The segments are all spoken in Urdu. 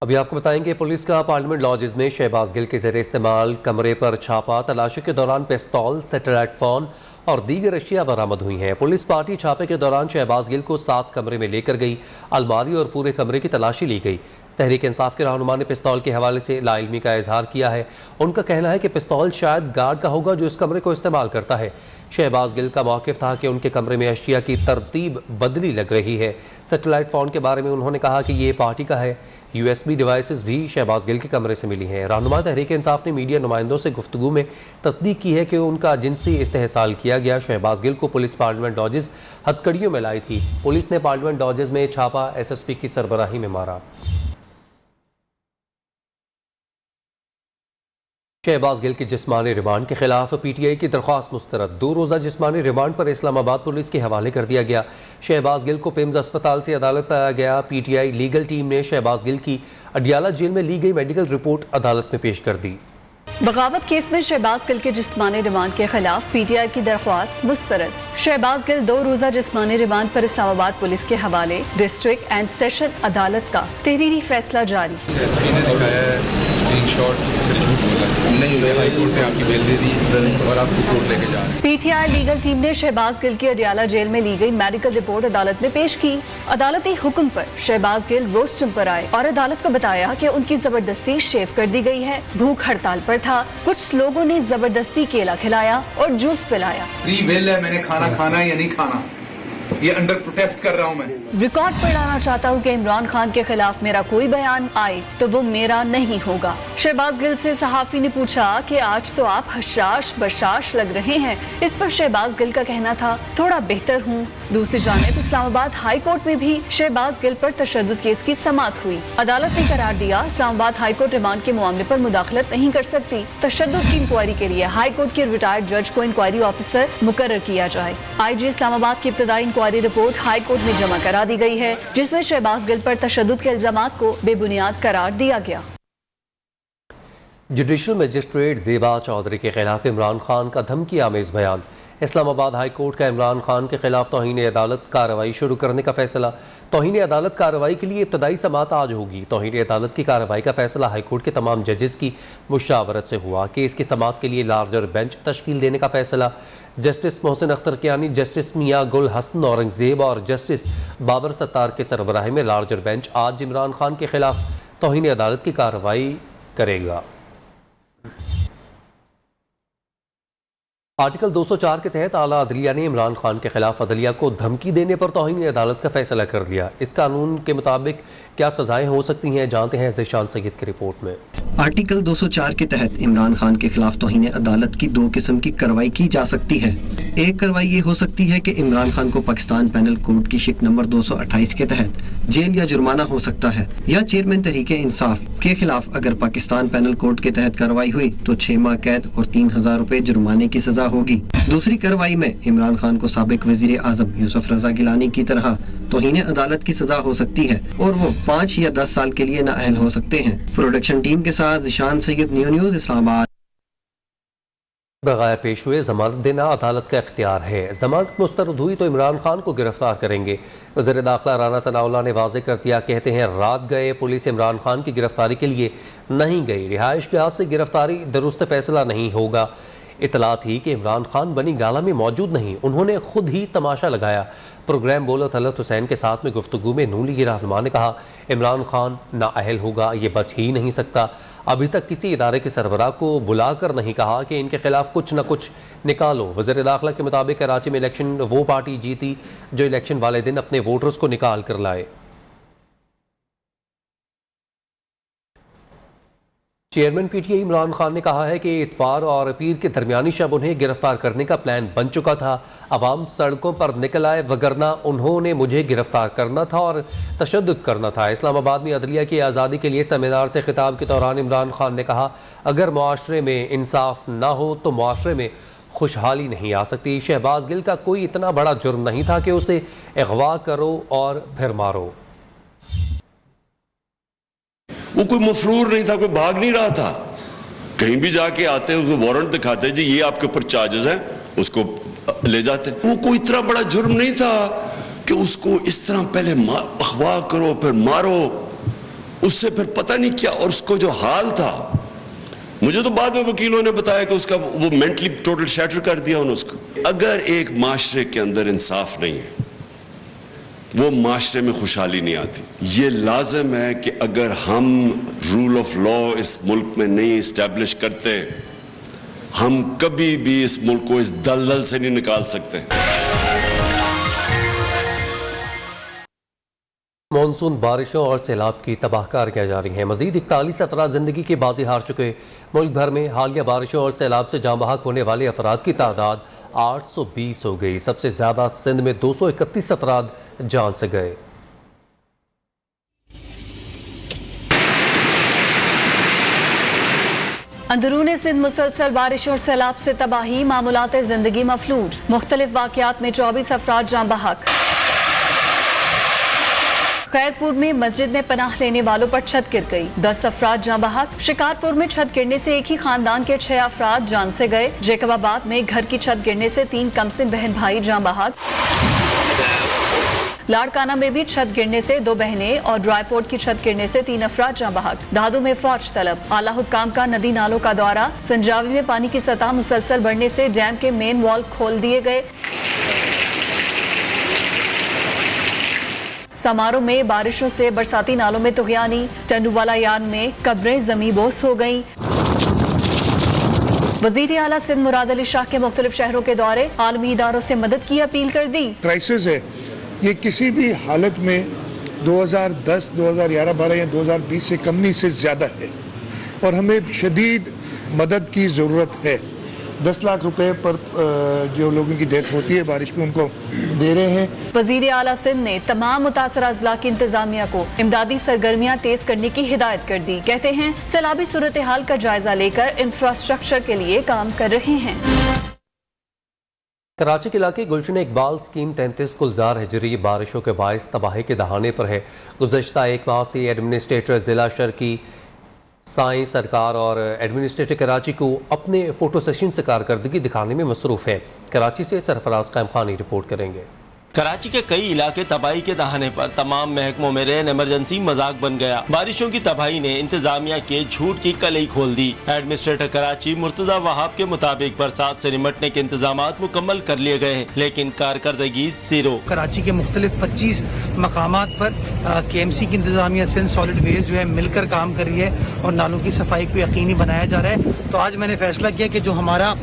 ابھی آپ کو بتائیں گے پولیس کا پارلیمنٹ لاجز میں شہباز گل کے زیر استعمال کمرے پر چھاپا، تلاشی کے دوران پستول، سیٹلائٹ فون اور دیگر اشیاء برآمد ہوئی ہیں۔ پولیس پارٹی چھاپے کے دوران شہباز گل کو ساتھ کمرے میں لے کر گئی، الماری اور پورے کمرے کی تلاشی لی گئی۔ تحریک انصاف کے رہنما نے پستول کے حوالے سے لا علمی کا اظہار کیا ہے۔ ان کا کہنا ہے کہ پستول شاید گارڈ کا ہوگا جو اس کمرے کو استعمال کرتا ہے۔ شہباز گل کا موقف تھا کہ ان کے کمرے میں اشیاء کی ترتیب بدلی لگ رہی ہے۔ سیٹلائٹ فون کے بارے میں انہوں نے کہا کہ یہ پارٹی کا ہے۔ USB ڈیوائسز بھی شہباز گل کے کمرے سے ملی ہیں۔ رہنما تحریک انصاف نے میڈیا نمائندوں سے گفتگو میں تصدیق کی ہے کہ ان کا جنسی استحصال کیا گیا۔ شہباز گل کو پولیس پارلیمنٹ لاجز ہتھکڑیوں میں لائی تھی۔ پولیس نے پارلیمنٹ لاجز میں چھاپا SSP کی سربراہی میں مارا۔ شہباز گل کے جسمانی ریمانڈ کے خلاف PTI کی درخواست مسترد۔ 2 روزہ جسمانی ریمانڈ پر اسلام آباد پولیس کے حوالے کر دیا گیا۔ شہباز گل کو پیمز اسپتال سے عدالت لایا گیا۔ PTI لیگل ٹیم نے شہباز گل کی اڈیالہ جیل میں لی گئی میڈیکل رپورٹ عدالت میں پیش کر دی۔ بغاوت کیس میں شہباز گل کے جسمانی ریمانڈ کے خلاف PTI کی درخواست مسترد۔ شہباز گل 2 روزہ جسمانی ریمانڈ پر اسلام آباد پولیس کے حوالے۔ ڈسٹرکٹ اینڈ سیشن عدالت کا تحریری فیصلہ جاری۔ PTI لیگل ٹیم نے شہباز گل کی اڈیالہ جیل میں لی گئی میڈیکل رپورٹ عدالت میں پیش کی۔ عدالتی حکم پر شہباز گل روسٹم پر آئے اور عدالت کو بتایا کہ ان کی زبردستی شیو کر دی گئی ہے۔ بھوک ہڑتال پر تھا، کچھ لوگوں نے زبردستی کیلا کھلایا اور جوس پلایا۔ فری ویل ہے، میں نے کھانا کھانا ہے یا نہیں کھانا، یہ انڈر پروٹیسٹ کر رہا ہوں میں۔ ریکارڈ پر لانا چاہتا ہوں کہ عمران خان کے خلاف میرا کوئی بیان آئے تو وہ میرا نہیں ہوگا۔ شہباز گل سے صحافی نے پوچھا کہ آج تو آپ حشاش بشاش لگ رہے ہیں۔ اس پر شہباز گل کا کہنا تھا تھوڑا بہتر ہوں۔ دوسری جانب اسلام آباد ہائی کورٹ میں بھی شہباز گل پر تشدد کیس کی سماعت ہوئی۔ عدالت نے قرار دیا اسلام آباد ہائی کورٹ ریمانڈ کے معاملے پر مداخلت نہیں کر سکتی۔ تشدد کی انکوائری کے لیے ہائی کورٹ کے ریٹائرڈ جج کو انکوائری آفیسر مقرر کیا جائے۔ IG اسلام آباد کی ابتدائی انکوائری رپورٹ ہائی کورٹ میں جمع کرا دی گئی ہے، جس میں شہباز گل پر تشدد کے الزامات کو بے بنیاد قرار دیا گیا۔ جوڈیشل مجسٹریٹ زیبا چودھری کے خلاف عمران خان کا دھمکی آمیز بیان۔ اسلام آباد ہائی کورٹ کا عمران خان کے خلاف توہین عدالت کارروائی شروع کرنے کا فیصلہ۔ توہین عدالت کارروائی کے لیے ابتدائی سماعت آج ہوگی۔ توہین عدالت کی کارروائی کا فیصلہ ہائی کورٹ کے تمام ججز کی مشاورت سے ہوا۔ کیس کی سماعت کے لیے لارجر بینچ تشکیل دینے کا فیصلہ۔ جسٹس محسن اختر کیانی، جسٹس میاں گل حسن اورنگزیب اور جسٹس بابر ستار کے سربراہی میں لارجر بینچ آج عمران خان کے خلاف توہین عدالت کی کارروائی کرے گا۔ آرٹیکل 204 کے تحت اعلیٰ عدلیہ نے عمران خان کے خلاف عدلیہ کو دھمکی دینے پر توہین عدالت کا فیصلہ کر دیا۔ اس قانون کے مطابق کیا سزائیں ہو سکتی ہیں، جانتے ہیں ذیشان سید کی رپورٹ میں۔ آرٹیکل 204 کے تحت عمران خان کے خلاف توہین عدالت کی 2 قسم کی کارروائی کی جا سکتی ہے۔ ایک کارروائی یہ ہو سکتی ہے کہ عمران خان کو پاکستان پینل کوڈ کی شق نمبر 228 کے تحت جیل یا جرمانہ ہو سکتا ہے، یا چیئرمین تحریک انصاف کے خلاف اگر پاکستان پینل کوڈ کے تحت کارروائی ہوئی تو 6 ماہ قید اور 3000 روپے جرمانے کی سزا ہوگی۔ دوسری کارروائی میں عمران خان کو سابق وزیر اعظم یوسف رضا گیلانی کی طرح توہین عدالت کی سزا ہو سکتی ہے اور وہ 5 یا 10 سال کے لیے نااہل ہو سکتے ہیں۔ پروڈکشن ٹیم کے ساتھ ذیشان سید، نیو نیوز، اسلام آباد۔ بغیر پیش ہوئے ضمانت دینا عدالت کا اختیار ہے۔ ضمانت مسترد ہوئی تو عمران خان کو گرفتار کریں گے۔ وزیر داخلہ رانا ثناءاللہ نے واضح کر دیا، کہتے ہیں رات گئے، پولیس عمران خان کی گرفتاری کے لیے نہیں گئی۔ رہائش گاہ سے گرفتاری درست فیصلہ نہیں ہوگا۔ اطلاع تھی کہ عمران خان بنی گالہ میں موجود نہیں، انہوں نے خود ہی تماشا لگایا۔ پروگرام بولر طلعت حسین کے ساتھ میں گفتگو میں نون لیگی رہنما نے کہا عمران خان نااہل ہوگا، یہ بچ ہی نہیں سکتا۔ ابھی تک کسی ادارے کے سربراہ کو بلا کر نہیں کہا کہ ان کے خلاف کچھ نہ کچھ نکالو۔ وزیر داخلہ کے مطابق کراچی میں الیکشن وہ پارٹی جیتی جو الیکشن والے دن اپنے ووٹرز کو نکال کر لائے۔ چیئرمین PTI عمران خان نے کہا ہے کہ اتوار اور پیر کے درمیانی شب انہیں گرفتار کرنے کا پلان بن چکا تھا۔ عوام سڑکوں پر نکل آئے، وگرنہ انہوں نے مجھے گرفتار کرنا تھا اور تشدد کرنا تھا۔ اسلام آباد میں عدلیہ کی آزادی کے لیے سیمینار سے خطاب کے دوران عمران خان نے کہا اگر معاشرے میں انصاف نہ ہو تو معاشرے میں خوشحالی نہیں آ سکتی۔ شہباز گل کا کوئی اتنا بڑا جرم نہیں تھا کہ اسے اغوا کرو اور پھر مارو۔ وہ کوئی مفرور نہیں تھا، کوئی بھاگ نہیں رہا تھا، کہیں بھی جا کے آتے اس کو وارنٹ دکھاتے جی یہ آپ کے اوپر چارجز ہیں، اس کو لے جاتے۔ وہ کوئی اتنا بڑا جرم نہیں تھا کہ اس کو اس طرح پہلے اغوا کرو پھر مارو۔ اس سے پھر پتہ نہیں کیا، اور اس کو جو حال تھا، مجھے تو بعد میں وکیلوں نے بتایا کہ اس کا وہ مینٹلی ٹوٹل شیٹر کر دیا انہوں نے اس کو۔ اگر ایک معاشرے کے اندر انصاف نہیں ہے، وہ معاشرے میں خوشحالی نہیں آتی۔ یہ لازم ہے کہ اگر ہم رول آف لا اس ملک میں نہیں اسٹیبلش کرتے، ہم کبھی بھی اس ملک کو اس دلدل سے نہیں نکال سکتے۔ مانسون بارشوں اور سیلاب کی تباہ کاریاں جاری ہیں۔ مزید 41 افراد زندگی کی بازی ہار چکے۔ ملک بھر میں حالیہ بارشوں اور سیلاب سے جاں بحق ہونے والے افراد کی تعداد 820 ہو گئی۔ سب سے زیادہ سندھ میں 231 افراد جان سے گئے۔ اندرون سندھ مسلسل بارش اور سیلاب سے تباہی، معمولات زندگی مفلوج۔ مختلف واقعات میں 24 افراد جاں بحق۔ خیرپور میں مسجد میں پناہ لینے والوں پر چھت گر گئی، 10 افراد جاں بحق۔ شکارپور میں چھت گرنے سے ایک ہی خاندان کے 6 افراد جان سے گئے۔ جیکب آباد میں گھر کی چھت گرنے سے 3 کمسن بہن بھائی جاں بحق۔ لاڑکانہ میں بھی چھت گرنے سے 2 بہنیں اور ڈرائی پورٹ کی چھت گرنے سے 3 افراد جاں بحق۔ دھادو میں فوج طلب، اعلیٰ حکام کا ندی نالوں کا دورہ۔ سنجاوی میں پانی کی سطح مسلسل بڑھنے سے ڈیم کے مین وال کھول دیے گئے۔ سمارو میں بارشوں سے برساتی نالوں میں طغیانی، ٹنڈو والا یان میں قبریں زمیں بوس ہو گئیں۔ وزیر اعلیٰ سندھ مراد علی شاہ کے مختلف شہروں کے دورے، عالمی اداروں سے مدد کی اپیل کر دی۔ کرائسس ہے یہ، کسی بھی حالت میں 2010 2011 12 یا 2020 سے کم نہیں، سے زیادہ ہے، اور ہمیں شدید مدد کی ضرورت ہے۔ 10 لاکھ روپے پر جو لوگوں کی ڈیتھ ہوتی ہے بارش میں، ان کو دے رہے ہیں۔ وزیر اعلیٰ سندھ نے تمام متاثرہ اضلاع کی انتظامیہ کو امدادی سرگرمیاں تیز کرنے کی ہدایت کر دی۔ کہتے ہیں سیلابی صورتحال کا جائزہ لے کر انفراسٹرکچر کے لیے کام کر رہے ہیں۔ کراچی کے علاقے گلشن اقبال اسکیم 33 گلزار ہجری بارشوں کے باعث تباہی کے دہانے پر ہے۔ گزشتہ ایک ماہ سے ایڈمنسٹریٹر ضلع شرکی سائیں سرکار اور ایڈمنسٹریٹر کراچی کو اپنے فوٹو سیشن سے کارکردگی دکھانے میں مصروف ہے۔ کراچی سے سرفراز قائم خانی رپورٹ کریں گے۔ کراچی کے کئی علاقے تباہی کے دہانے پر تمام محکموں میں رین ایمرجنسی مذاق بن گیا۔ بارشوں کی تباہی نے انتظامیہ کے جھوٹ کی کلئی کھول دی۔ ایڈمنسٹریٹر کراچی مرتضی وہاب کے مطابق برسات سے نمٹنے کے انتظامات مکمل کر لیے گئے ہیں، لیکن کارکردگی زیرو۔ کراچی کے مختلف 25 مقامات پر کے ایم سی کی انتظامیہ سندھ سالڈ ویسٹ جو ہے مل کر کام کر رہی ہے اور نالوں کی صفائی کو یقینی بنایا جا رہا ہے۔ تو آج میں نے فیصلہ کیا کہ جو ہمارا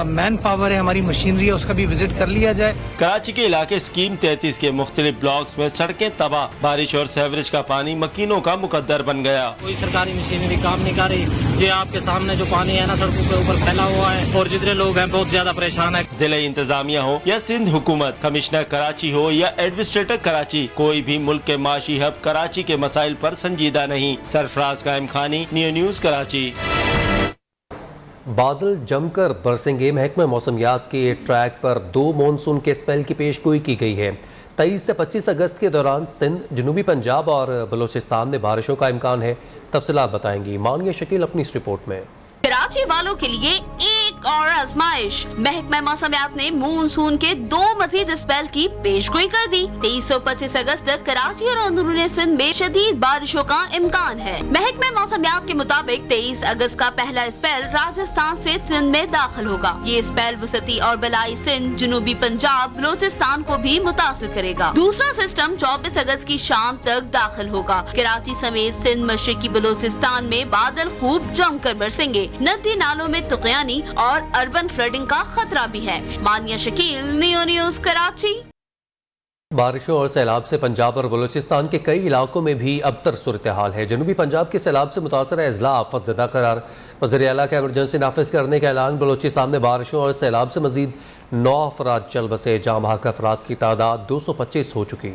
مین پاور ہے، ہماری مشینری ہے، اس کا بھی وزٹ کر لیا جائے۔ کراچی کے علاقے اسکیم 33 کے مختلف بلاکس میں سڑکیں تباہ، بارش اور سیوریج کا پانی مکینوں کا مقدر بن گیا۔ کوئی سرکاری مشینری کام نہیں کر رہی۔ یہ آپ کے سامنے جو پانی ہے نا سڑکوں کے اوپر پھیلا ہوا ہے، اور جتنے لوگ ہیں بہت زیادہ پریشان ہیں۔ ضلع انتظامیہ ہو یا سندھ حکومت، کمشنر کراچی ہو یا ایڈمنسٹریٹر کراچی، کوئی بھی ملک کے معاشی ہب کراچی کے مسائل پر سنجیدہ نہیں۔ سرفراز قائم خانی، نیو نیوز کراچی۔ بادل جم کر برسیں گے، محکمہ موسمیات کے ٹریک پر 2 مانسون کے اسپیل کی پیش گوئی کی گئی ہے۔ 23 سے 25 اگست کے دوران سندھ، جنوبی پنجاب اور بلوچستان میں بارشوں کا امکان ہے۔ تفصیلات بتائیں گی مانیہ شکیل اپنی اس رپورٹ میں۔ کراچی والوں کے لیے ایک اور آزمائش، محکمہ موسمیات نے مونسون کے 2 مزید اسپیل کی پیش گوئی کر دی۔ 23 اور 25 اگست تک کراچی اور اندرون سندھ میں شدید بارشوں کا امکان ہے۔ محکمہ موسمیات کے مطابق 23 اگست کا پہلا اسپیل راجستھان سے سندھ میں داخل ہوگا۔ یہ اسپیل وسطی اور بلائی سندھ، جنوبی پنجاب، بلوچستان کو بھی متاثر کرے گا۔ دوسرا سسٹم 24 اگست کی شام تک داخل ہوگا۔ کراچی سمیت سندھ، مشرقی بلوچستان میں بادل خوب جم کر برسیں گے۔ ندی نالوں میں طغیانی اور اربن فلڈنگ کا خطرہ بھی ہے۔ مانیہ شکیل، نیو نیوز کراچی۔ بارشوں اور سیلاب سے پنجاب اور بلوچستان کے کئی علاقوں میں بھی ابتر صورتحال ہے۔ جنوبی پنجاب کے سیلاب سے متاثرہ اضلاع آفت زدہ قرار، وزیر اعلیٰ کا ایمرجنسی نافذ کرنے کا اعلان۔ بلوچستان میں بارشوں اور سیلاب سے مزید 9 افراد چل بسے، جاں بحق افراد کی تعداد 225 ہو چکی۔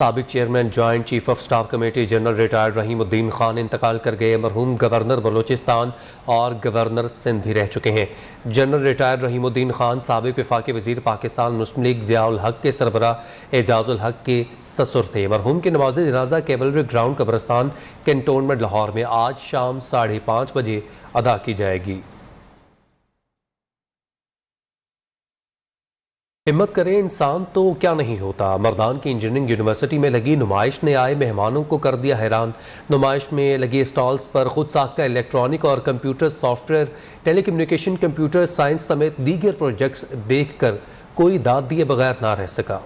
سابق chairman joint chief of staff committee general retired Rahimuddin Khan انتقال کر گئے۔ مرحوم گورنر بلوچستان اور گورنر سندھ بھی رہ چکے ہیں۔ General retired Rahimuddin Khan سابق وفاقی وزیر پاکستان مسلم لیگ ضیاء الحق کے سربراہ اعجاز الحق کے سسر تھے۔ مرحوم کی نماز جنازہ کیولری گراؤنڈ قبرستان کنٹونمنٹ لاہور میں آج شام 5:30 بجے ادا کی جائے گی۔ ہمت کرے انسان تو کیا نہیں ہوتا، مردان کی انجینئرنگ یونیورسٹی میں لگی نمائش نے آئے مہمانوں کو کر دیا حیران۔ نمائش میں لگی اسٹالز پر خود ساختہ الیکٹرانک اور computer software, telecommunication, computer science سمیت دیگر پروجیکٹس دیکھ کر کوئی داد دیے بغیر نہ رہ سکا۔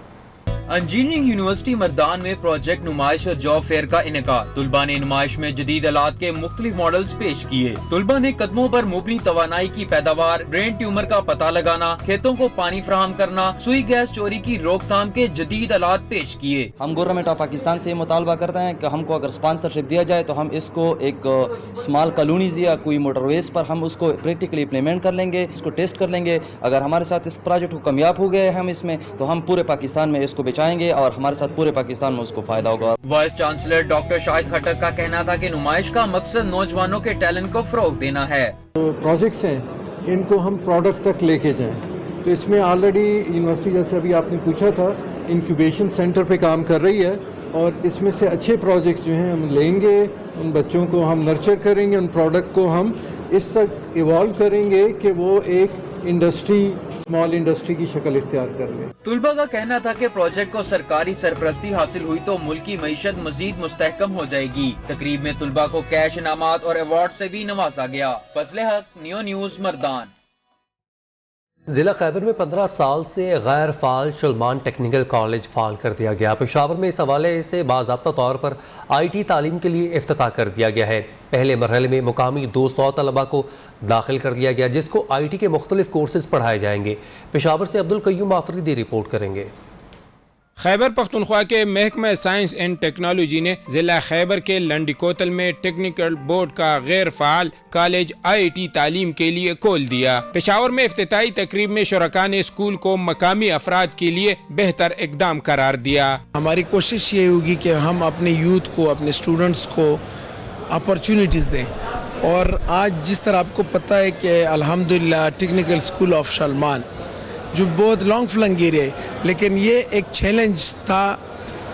انجینئرنگ یونیورسٹی مردان میں پروجیکٹ نمائش اور جاب فیئر کا انعقاد۔ طلباء نے نمائش میں جدید آلات کے مختلف ماڈلز پیش کیے۔ طلباء نے قدموں پر مبنی توانائی کی پیداوار، برین ٹیومر کا پتہ لگانا، کھیتوں کو پانی فراہم کرنا، سوئی گیس چوری کی روک تھام کے جدید آلات پیش کیے۔ ہم گورنمنٹ آف پاکستان سے یہ مطالبہ کرتے ہیں کہ ہم کو اگر اسپانسرشپ دیا جائے تو ہم اس کو ایک اسمال کالونیز یا کوئی موٹر ویز پر ہم اس کو پریکٹیکلی امپلیمنٹ کر لیں گے، اس کو ٹیسٹ کر لیں گے۔ اگر ہمارے ساتھ اس پروجیکٹ کو کامیاب ہو گئے ہم اس میں تو ہم پورے پاکستان میں اس کو بچائیں گے اور ہمارے ساتھ پورے پاکستان میں اس کو فائدہ ہوگا۔ وائس چانسلر ڈاکٹر شاہد خٹک کا کہنا تھا کہ نمائش کا مقصد نوجوانوں کے ٹیلنٹ کو فروغ دینا ہے۔ پروجیکٹس ہیں ان کو ہم پروڈکٹ تک لے کے جائیں، تو اس میں آلریڈی یونیورسٹی جیسے ابھی آپ نے پوچھا تھا انکیوبیشن سینٹر پہ کام کر رہی ہے، اور اس میں سے اچھے پروجیکٹس جو ہیں ہم لیں گے، ان بچوں کو ہم نرچر کریں گے، ان پروڈکٹ کو ہم اس تک ایوالو کریں گے کہ وہ ایک انڈسٹری، اسمال انڈسٹری کی شکل اختیار کر لیں۔ طلباء کا کہنا تھا کہ پروجیکٹ کو سرکاری سرپرستی حاصل ہوئی تو ملک کی معیشت مزید مستحکم ہو جائے گی۔ تقریب میں طلباء کو کیش انعامات اور ایوارڈ سے بھی نوازا گیا۔ فضل حق، نیو نیوز، مردان۔ ضلع خیبر میں 15 سال سے غیر فعال شلمان ٹیکنیکل کالج فعال کر دیا گیا۔ پشاور میں اس حوالے سے باضابطہ طور پر IT تعلیم کے لیے افتتاح کر دیا گیا ہے۔ پہلے مرحلے میں مقامی 200 طلباء کو داخل کر دیا گیا، جس کو IT کے مختلف کورسز پڑھائے جائیں گے۔ پشاور سے عبدالقیوم آفریدی رپورٹ کریں گے۔ خیبر پختونخوا کے محکمہ سائنس اینڈ ٹیکنالوجی نے ضلع خیبر کے لنڈی کوتل میں ٹیکنیکل بورڈ کا غیر فعال کالج IT تعلیم کے لیے کھول دیا۔ پشاور میں افتتاحی تقریب میں شرکاء نے اسکول کو مقامی افراد کے لیے بہتر اقدام قرار دیا۔ ہماری کوشش یہ ہوگی کہ ہم اپنے یوتھ کو، اپنے اسٹوڈنٹس کو اپرچونٹیز دیں، اور آج جس طرح آپ کو پتہ ہے کہ الحمدللہ ٹیکنیکل اسکول آف شلمان جو بہت لانگ فلنگ ایریا ہے، لیکن یہ ایک چیلنج تھا،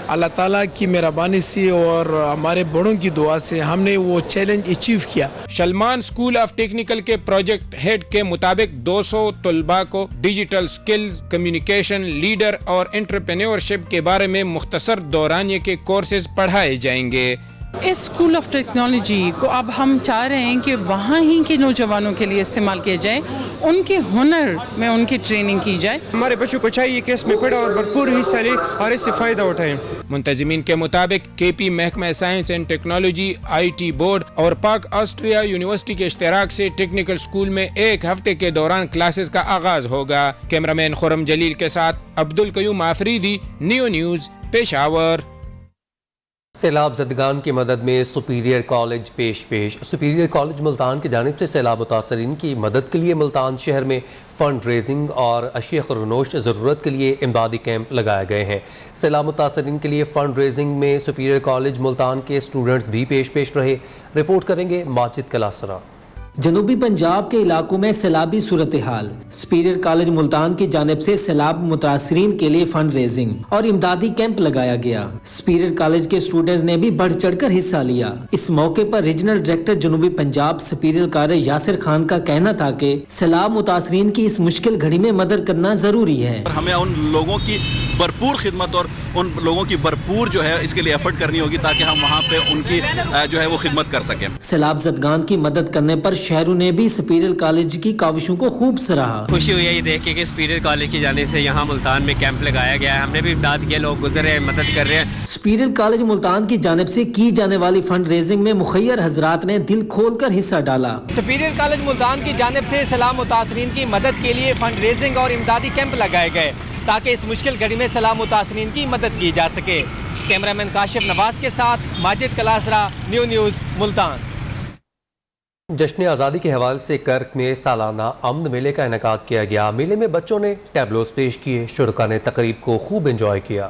اللہ تعالیٰ کی مہربانی سے اور ہمارے بڑوں کی دعا سے ہم نے وہ چیلنج اچیو کیا۔ شلمان اسکول آف ٹیکنیکل کے پروجیکٹ ہیڈ کے مطابق 200 طلباء کو ڈیجیٹل سکلز، کمیونیکیشن، لیڈر اور انٹرپرینیورشپ کے بارے میں مختصر دورانیے کے کورسز پڑھائے جائیں گے۔ اس اسکول آف ٹیکنالوجی کو اب ہم چاہ رہے ہیں کہ وہاں ہی کے نوجوانوں کے لیے استعمال کیا جائے، ان کے ہنر میں ان کی ٹریننگ کی جائے۔ ہمارے بچوں کو چاہیے کہ اس میں پڑھیں اور بھرپور حصہ لیں اور اس سے فائدہ اٹھائیں۔ منتظمین کے مطابق KP محکمہ science and technology, IT board اور پاک آسٹریا یونیورسٹی کے اشتراک سے ٹیکنیکل اسکول میں ایک ہفتے کے دوران کلاسز کا آغاز ہوگا۔ کیمرامین خرم جلیل کے ساتھ عبدالقیوم آفریدی، نیو نیوز، پشاور۔ سیلاب زدگان کی مدد میں سپیریئر کالج پیش۔ سپیریئر کالج ملتان کی جانب سے سیلاب متاثرین کی مدد کے لیے ملتان شہر میں فنڈ ریزنگ اور اشیاء خرونوش ضرورت کے لیے امدادی کیمپ لگائے گئے ہیں۔ سیلاب متاثرین کے لیے فنڈ ریزنگ میں سپیریئر کالج ملتان کے اسٹوڈنٹس بھی پیش رہے۔ رپورٹ کریں گے ماجد کلاسرا۔ جنوبی پنجاب کے علاقوں میں سیلابی صورتحال، سپیریئر کالج ملتان کی جانب سے سیلاب متاثرین کے لیے فنڈ ریزنگ اور امدادی کیمپ لگایا گیا۔ سپیریئر کالج کے اسٹوڈنٹس نے بھی بڑھ چڑھ کر حصہ لیا۔ اس موقع پر ریجنل ڈائریکٹر جنوبی پنجاب سپیریئر کالج یاسر خان کا کہنا تھا کہ سیلاب متاثرین کی اس مشکل گھڑی میں مدد کرنا ضروری ہے۔ ہمیں ان لوگوں کی بھرپور خدمت اور ان لوگوں کی بھرپور جو ہے اس کے لیے ایفرٹ کرنی ہوگی تاکہ ہم وہاں پہ ان کی جو ہے وہ خدمت کر سکیں۔ سیلاب زدگان کی مدد کرنے پر شہروں نے بھی سپیریئر کالج کی کاوشوں کو خوب سراہا۔ خوشی ہوئی ہے یہ دیکھ کے کہ سپیریئر کالج کی جانب سے یہاں ملتان میں کیمپ لگایا گیا ہے، ہم نے بھی امداد کیا، لوگ گزر رہے ہیں، مدد کر رہے ہیں۔ سپیریئر کالج ملتان کی جانب سے کی جانے والی فنڈ ریزنگ میں مخیر حضرات نے دل کھول کر حصہ ڈالا۔ سپیریئر کالج ملتان کی جانب سے سیلاب متاثرین کی مدد کے لیے فنڈ ریزنگ اور امدادی کیمپ لگائے گئے تاکہ اس مشکل گھڑی میں سیلاب متاثرین کی مدد کی جا سکے۔ کیمرامین کاشف نواز کے ساتھ ماجد کلاسرا، نیو نیوز، ملتان۔ جشن آزادی کے حوالے سے کرک میں سالانہ آمد میلے کا انعقاد کیا گیا۔ میلے میں بچوں نے ٹیبلوز پیش کیے، شرکاء نے تقریب کو خوب انجوائے کیا۔